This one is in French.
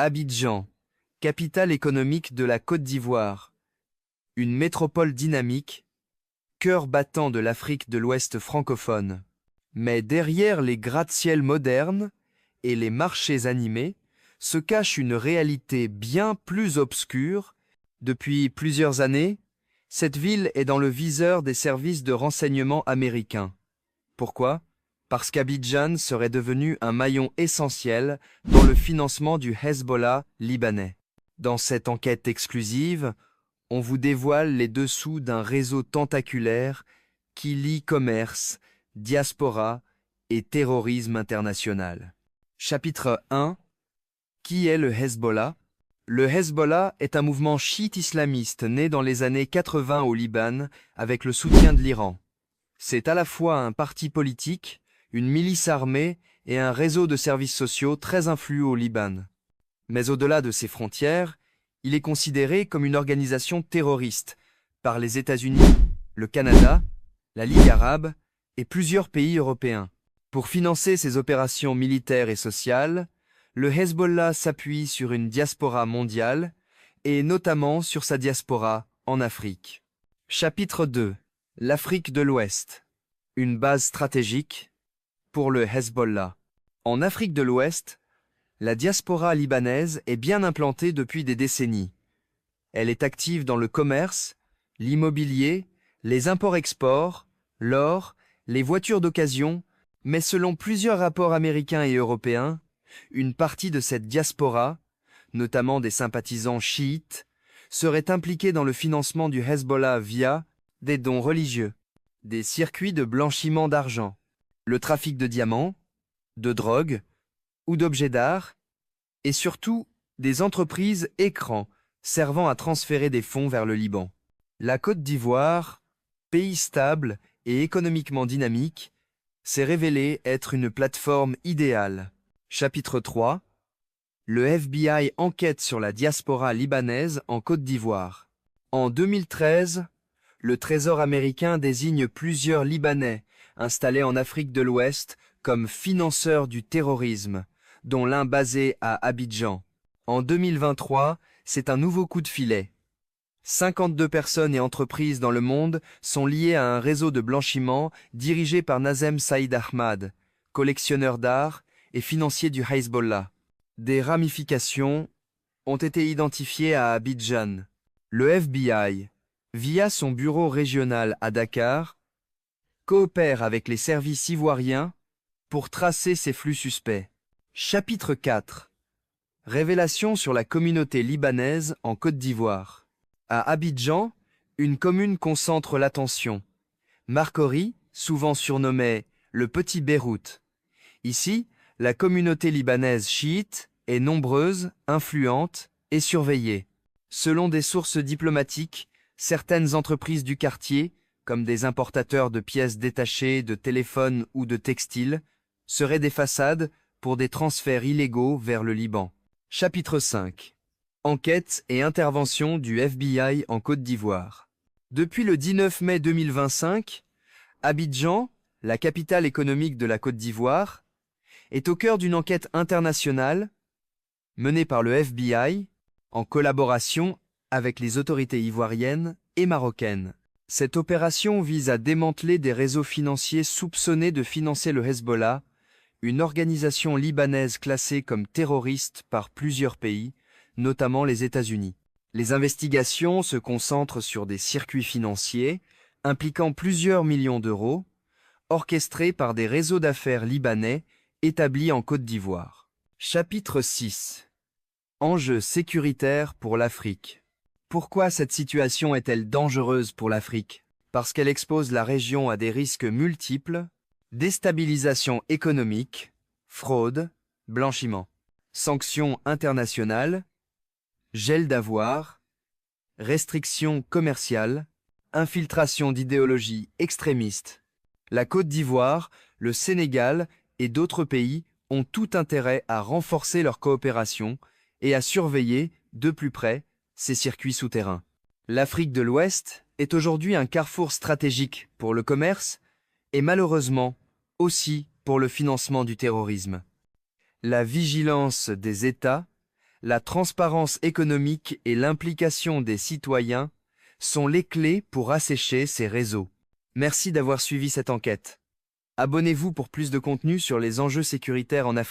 Abidjan, capitale économique de la Côte d'Ivoire. Une métropole dynamique, cœur battant de l'Afrique de l'Ouest francophone. Mais derrière les gratte-ciels modernes et les marchés animés se cache une réalité bien plus obscure. Depuis plusieurs années, cette ville est dans le viseur des services de renseignement américains. Pourquoi ? Parce qu'Abidjan serait devenu un maillon essentiel dans le financement du Hezbollah libanais. Dans cette enquête exclusive, on vous dévoile les dessous d'un réseau tentaculaire qui lie commerce, diaspora et terrorisme international. Chapitre 1. Qui est le Hezbollah ? Le Hezbollah est un mouvement chiite islamiste né dans les années 80 au Liban avec le soutien de l'Iran. C'est à la fois un parti politique, une milice armée et un réseau de services sociaux très influents au Liban. Mais au-delà de ses frontières, il est considéré comme une organisation terroriste par les États-Unis, le Canada, la Ligue arabe et plusieurs pays européens. Pour financer ses opérations militaires et sociales, le Hezbollah s'appuie sur une diaspora mondiale et notamment sur sa diaspora en Afrique. Chapitre 2. L'Afrique de l'Ouest. Une base stratégique pour le Hezbollah. En Afrique de l'Ouest, la diaspora libanaise est bien implantée depuis des décennies. Elle est active dans le commerce, l'immobilier, les imports-exports, l'or, les voitures d'occasion, mais selon plusieurs rapports américains et européens, une partie de cette diaspora, notamment des sympathisants chiites, serait impliquée dans le financement du Hezbollah via des dons religieux, des circuits de blanchiment d'argent, le trafic de diamants, de drogue ou d'objets d'art, et surtout des entreprises écrans servant à transférer des fonds vers le Liban. La Côte d'Ivoire, pays stable et économiquement dynamique, s'est révélée être une plateforme idéale. Chapitre 3. Le FBI enquête sur la diaspora libanaise en Côte d'Ivoire. En 2013, le Trésor américain désigne plusieurs Libanais installés en Afrique de l'Ouest comme financeurs du terrorisme, dont l'un basé à Abidjan. En 2023, c'est un nouveau coup de filet. 52 personnes et entreprises dans le monde sont liées à un réseau de blanchiment dirigé par Nazem Saïd Ahmad, collectionneur d'art et financier du Hezbollah. Des ramifications ont été identifiées à Abidjan. Le FBI, via son bureau régional à Dakar, coopère avec les services ivoiriens pour tracer ces flux suspects. Chapitre 4. Révélation sur la communauté libanaise en Côte d'Ivoire. À Abidjan, une commune concentre l'attention. Marcory, souvent surnommé le Petit Beyrouth. Ici, la communauté libanaise chiite est nombreuse, influente et surveillée. Selon des sources diplomatiques, certaines entreprises du quartier, comme des importateurs de pièces détachées, de téléphones ou de textiles, seraient des façades pour des transferts illégaux vers le Liban. Chapitre 5. Enquête et intervention du FBI en Côte d'Ivoire. Depuis le 19 mai 2025, Abidjan, la capitale économique de la Côte d'Ivoire, est au cœur d'une enquête internationale menée par le FBI en collaboration avec les autorités ivoiriennes et marocaines. Cette opération vise à démanteler des réseaux financiers soupçonnés de financer le Hezbollah, une organisation libanaise classée comme terroriste par plusieurs pays, notamment les États-Unis. Les investigations se concentrent sur des circuits financiers impliquant plusieurs millions d'euros, orchestrés par des réseaux d'affaires libanais établis en Côte d'Ivoire. Chapitre 6. Enjeux sécuritaires pour l'Afrique. Pourquoi cette situation est-elle dangereuse pour l'Afrique ? Parce qu'elle expose la région à des risques multiples: déstabilisation économique, fraude, blanchiment, sanctions internationales, gel d'avoirs, restrictions commerciales, infiltration d'idéologies extrémistes. La Côte d'Ivoire, le Sénégal et d'autres pays ont tout intérêt à renforcer leur coopération et à surveiller de plus près ces circuits souterrains. L'Afrique de l'Ouest est aujourd'hui un carrefour stratégique pour le commerce et malheureusement aussi pour le financement du terrorisme. La vigilance des États la transparence économique et l'implication des citoyens sont les clés pour assécher ces réseaux. Merci d'avoir suivi cette enquête. Abonnez-vous pour plus de contenu sur les enjeux sécuritaires en Afrique.